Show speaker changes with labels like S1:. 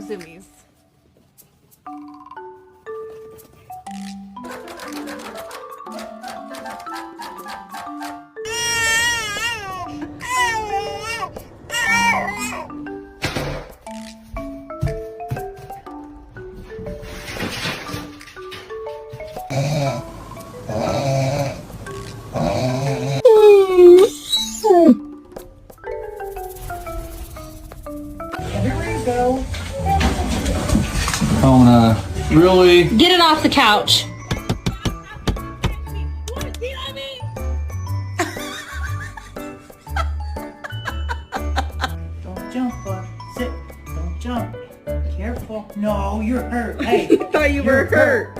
S1: zoomies.
S2: Kona, really?
S3: Get it off the couch.
S4: Don't jump, bud. Sit. Don't jump. Careful. No, you're hurt. Hey.
S1: I thought you were hurt.